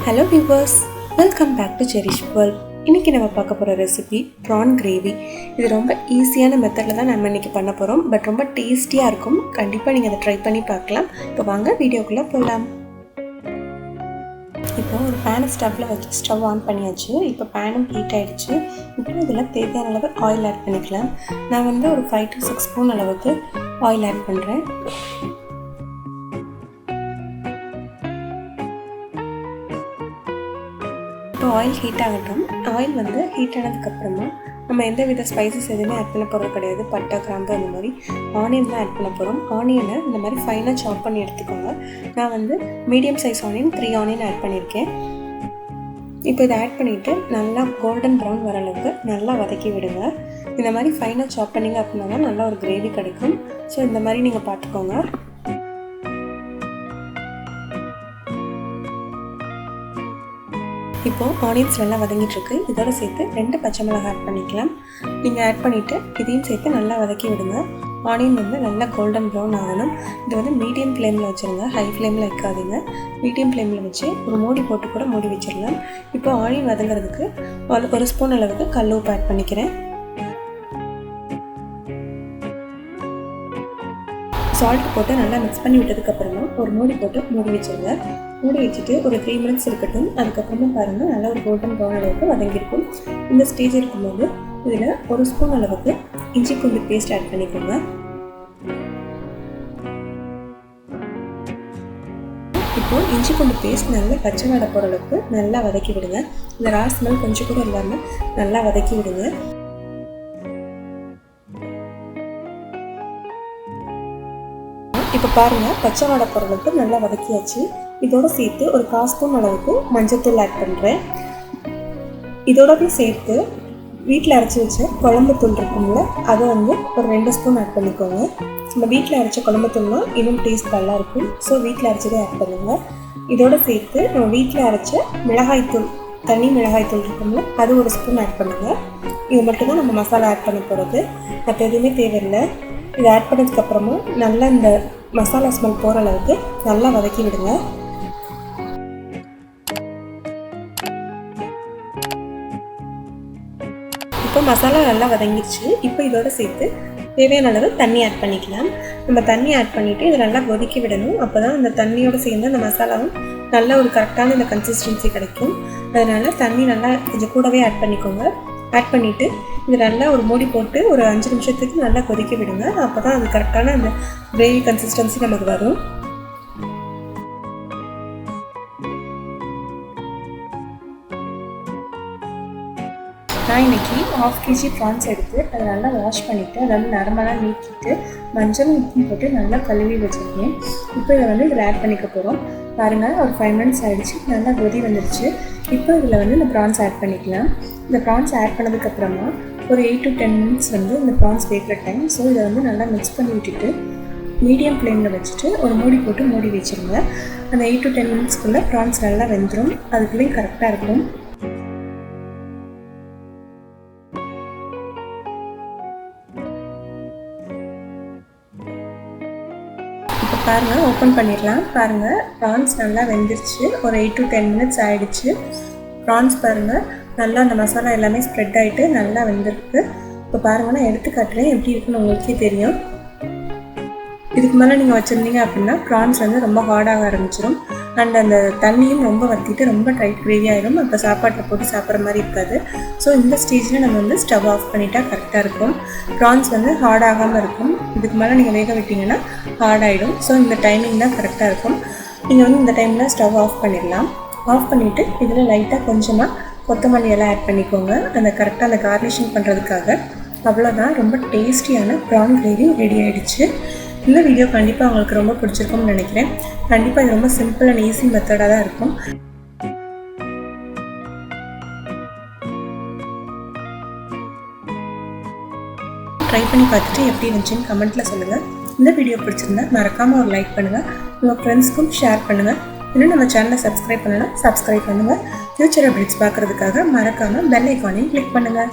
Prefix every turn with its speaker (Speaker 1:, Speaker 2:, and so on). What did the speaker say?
Speaker 1: Hello viewers, welcome back to Jerish world. இன்னைக்கு நம்ம பார்க்க போற ரெசிபி prawn gravy. இது ரொம்ப ஈஸியான மெத்தட்ல தான் நம்ம இன்னைக்கு பண்ண போறோம். பட் ரொம்ப டேஸ்டியா இருக்கும். கண்டிப்பா நீங்க அதை ட்ரை பண்ணி பார்க்கலாம். இப்போ வாங்க வீடியோக்குள்ள போலாம். இப்போ ஒரு pan ஸ்டவ்ல வச்சு ஸ்டவ் ஆன் பண்ணியாச்சு. இப்போ pan ஹீட் ஆயிடுச்சு. இப்போ இதல தேவையான அளவு ஆயில் ஆட் பண்ணிக்கலாம். நான் வந்து ஒரு 5 to 6 ஸ்பூன் அளவுக்கு ஆயில் ஆட் பண்றேன். இப்போ ஆயில் ஹீட் ஆகட்டும். ஆயில் வந்து ஹீட் ஆனதுக்கப்புறமா நம்ம எந்த வித ஸ்பைசஸ் எதுவுமே ஆட் பண்ண போகிறது கிடையாது. பட்டை, கிராம்பு அந்த மாதிரி ஆனியன் தான் ஆட் பண்ண போகிறோம். ஆனியனை இந்த மாதிரி ஃபைனாக சாப் பண்ணி எடுத்துக்கோங்க. நான் வந்து medium size onion 3 onion add பண்ணியிருக்கேன். இப்போ இதை ஆட் பண்ணிவிட்டு நல்லா கோல்டன் ப்ரௌன் வர அளவுக்கு நல்லா வதக்கி விடுங்க. இந்த மாதிரி ஃபைனாக சாப் பண்ணிங்க அப்படின்னா தான் நல்லா ஒரு கிரேவி கிடைக்கும். ஸோ இந்த மாதிரி நீங்கள் பார்த்துக்கோங்க. இப்போது ஆனியன்ஸ் நல்லா வதங்கிட்டுருக்கு. இதோட சேர்த்து 2 பச்சை மிளகாய் ஆட் பண்ணிக்கலாம். நீங்கள் ஆட் பண்ணிவிட்டு இதையும் சேர்த்து நல்லா வதக்கி விடுங்க. ஆனியன் வந்து நல்லா கோல்டன் ப்ரௌன் ஆகணும். இது வந்து மீடியம் ஃப்ளேமில் வச்சுருங்க, ஹை ஃப்ளேமில் வைக்காதீங்க. மீடியம் ஃப்ளேமில் வச்சு ஒரு மூடி போட்டு கூட மூடி வச்சிடலாம். இப்போ ஆனியன் வதங்கிறதுக்கு ஒரு ஸ்பூன் அளவுக்கு கல் உப்பு ஆட் பண்ணிக்கிறேன். சால்ட் போட்டு நல்லா மிக்ஸ் பண்ணி விட்டதுக்கப்புறமா ஒரு மூடி போட்டு மூடி வச்சுருங்க. மூடி வச்சுட்டு ஒரு 3 மினிட்ஸ் இருக்கட்டும். அதுக்கப்புறமா பாருங்கள் நல்லா ஒரு கோல்டன் ப்ரௌன் அளவுக்கு வதங்கியிருக்கும். இந்த ஸ்டேஜ் இருக்கும்போது இதில் ஒரு ஸ்பூன் அளவுக்கு இஞ்சி பூண்டு பேஸ்ட் ஆட் பண்ணிக்கோங்க. இப்போது இஞ்சி பூண்டு பேஸ்ட் நல்லா பச்சை வாடை போகிற அளவுக்கு நல்லா வதக்கி விடுங்க. இந்த ரா ஸ்மெல் கொஞ்சம் கூட இல்லாமல் நல்லா வதக்கி விடுங்க. இப்போ பாருங்கள் பச்சை வாடை போகிற அளவுக்கு நல்லா வதக்கியாச்சு. இதோடு சேர்த்து ஒரு 1/4 ஸ்பூன் அளவுக்கு மஞ்சள்தூள் ஆட் பண்ணுறேன். இதோடவே சேர்த்து வீட்டில் அரைச்சி வச்ச குழம்புத்தூள் இருக்கும்ல, அதை வந்து ஒரு 2 ஸ்பூன் ஆட் பண்ணிக்கோங்க. நம்ம வீட்டில் அரைச்ச குழம்புத்தூள்னா இன்னும் டேஸ்ட் நல்லாயிருக்கும். ஸோ வீட்டில் அரைச்சதே ஆட் பண்ணுங்கள். இதோடு சேர்த்து நம்ம வீட்டில் அரைச்ச மிளகாய்த்தூள், தனி மிளகாய்த்தூள் இருக்கும்ல, அது ஒரு ஸ்பூன் ஆட் பண்ணுங்கள். இது மட்டும்தான் நம்ம மசாலா ஆட் பண்ண போகிறது, மற்ற எதுவுமே தேவையில்லை. இதை ஆட் பண்ணதுக்கப்புறமா நல்லா இந்த மசாலா ஸ்மெல் போகிற அளவுக்கு நல்லா வதக்கி விடுங்க. இப்போ மசாலா நல்லா வதங்கிடுச்சு. இப்போ இதோட சேர்த்து தேவையான அளவு தண்ணி ஆட் பண்ணிக்கலாம். நம்ம தண்ணி ஆட் பண்ணிவிட்டு இதை நல்லா கொதிக்க விடணும். அப்போ தான் அந்த தண்ணியோடு சேர்ந்து அந்த மசாலாவும் நல்ல ஒரு கரெக்டான இந்த கன்சிஸ்டன்சி கிடைக்கும். அதனால் தண்ணி நல்லா கொஞ்சம் கூடவே ஆட் பண்ணிக்கோங்க. ஆட் பண்ணிவிட்டு இது நல்லா ஒரு மூடி போட்டு ஒரு 5 நிமிஷத்துக்கு நல்லா கொதிக்க விடுங்க. அப்போ தான் அது கரெக்டான அந்த கிரேவி கன்சிஸ்டன்சி நமக்கு வரும். நான் இன்றைக்கி 1/2 kg ப்ரான்ஸ் எடுத்து அதை நல்லா வாஷ் பண்ணிவிட்டு அதை வந்து நரம்பெல்லாம் நீக்கிட்டு மஞ்சள் உப்பும் போட்டு நல்லா கழுவி வச்சுருக்கேன். இப்போ இதை வந்து இதில் ஆட் பண்ணிக்க போகிறோம். பாருங்கள் ஒரு 5 மினிட்ஸ் ஆகிடுச்சு, நல்லா கொதி வந்துடுச்சு. இப்போ இதில் வந்து இந்த ப்ரான்ஸ் ஆட் பண்ணிக்கலாம். இந்த ப்ரான்ஸ் ஆட் பண்ணதுக்கப்புறமா ஒரு 8 to 10 மினிட்ஸ் வந்து இந்த ப்ரான்ஸ் வேகிற டைம். ஸோ இதை வந்து நல்லா மிக்ஸ் பண்ணி விட்டுட்டு மீடியம் ஃப்ளேமில் வச்சுட்டு ஒரு மூடி போட்டு மூடி வச்சுருங்க. அந்த 8 to 10 மினிட்ஸ்க்குள்ளே ப்ரான்ஸ் நல்லா வெந்துடும். அதுக்குள்ளேயும் கரெக்டாக இருக்கும். இப்போ பாருங்கள் ஓப்பன் பண்ணிடலாம். பாருங்கள் ப்ரான்ஸ் நல்லா வெந்துருச்சு. ஒரு 8 to 10 மினிட்ஸ் ஆகிடுச்சு. ப்ரான்ஸ் பாருங்கள் நல்லா அந்த மசாலா எல்லாமே ஸ்ப்ரெட் ஆகிட்டு நல்லா வெந்திருக்கு. இப்போ பாருங்கள் நான் எடுத்து காட்டுறேன் எப்படி இருக்குன்னு உங்களுக்கே தெரியும். இதுக்கு மேலே நீங்கள் வச்சுருந்தீங்க அப்படின்னா ப்ரான்ஸ் வந்து ரொம்ப ஹார்டாக ஆரம்பிச்சிடும். அண்ட் அந்த தண்ணியும் ரொம்ப வற்றிட்டு ரொம்ப டைட் கிரேவி ஆகிடும். அப்போ சாப்பாட்டில் போட்டு சாப்பிட்ற மாதிரி இருக்காது. ஸோ இந்த ஸ்டேஜில் நம்ம வந்து ஸ்டவ் ஆஃப் பண்ணிட்டா கரெக்டாக இருக்கும். ப்ரான்ஸ் வந்து ஹார்டாகாமல் இருக்கும். இதுக்கு மேலே நீங்கள் வேக விட்டிங்கன்னா ஹார்டாகிடும். ஸோ இந்த டைமிங் தான் கரெக்டாக இருக்கும். நீங்கள் வந்து இந்த டைமில் ஸ்டவ் ஆஃப் பண்ணிடலாம். ஆஃப் பண்ணிவிட்டு இதில் லைட்டாக கொஞ்சமாக கொத்தமல்லி எல்லாம் ஆட் பண்ணிக்கோங்க. அந்த கரெக்டாக அந்த கார்னிஷிங் பண்ணுறதுக்காக. அவ்வளோதான், ரொம்ப டேஸ்டியான ப்ரான் கிரேவி ரெடி ஆகிடுச்சு. இந்த வீடியோ கண்டிப்பாக உங்களுக்கு ரொம்ப பிடிச்சிருக்கும்னு நினைக்கிறேன். கண்டிப்பாக இது ரொம்ப சிம்பிள் அண்ட் ஈஸி மெத்தடாக தான் இருக்கும். ட்ரை பண்ணி பார்த்துட்டு எப்படி இருந்துச்சுன்னு கமெண்ட்டில் சொல்லுங்கள். இந்த வீடியோ பிடிச்சிருந்தா மறக்காமல் ஒரு லைக் பண்ணுங்கள். உங்கள் ஃப்ரெண்ட்ஸ்க்கும் ஷேர் பண்ணுங்கள். இன்னும் நம்ம சேனலை சப்ஸ்கிரைப் பண்ணலாம், சப்ஸ்கிரைப் பண்ணுங்கள். ஃபியூச்சர் அப்டேட்ஸ் பார்க்குறதுக்காக மறக்காமல் பெல் ஐக்கானையும் கிளிக் பண்ணுங்கள்.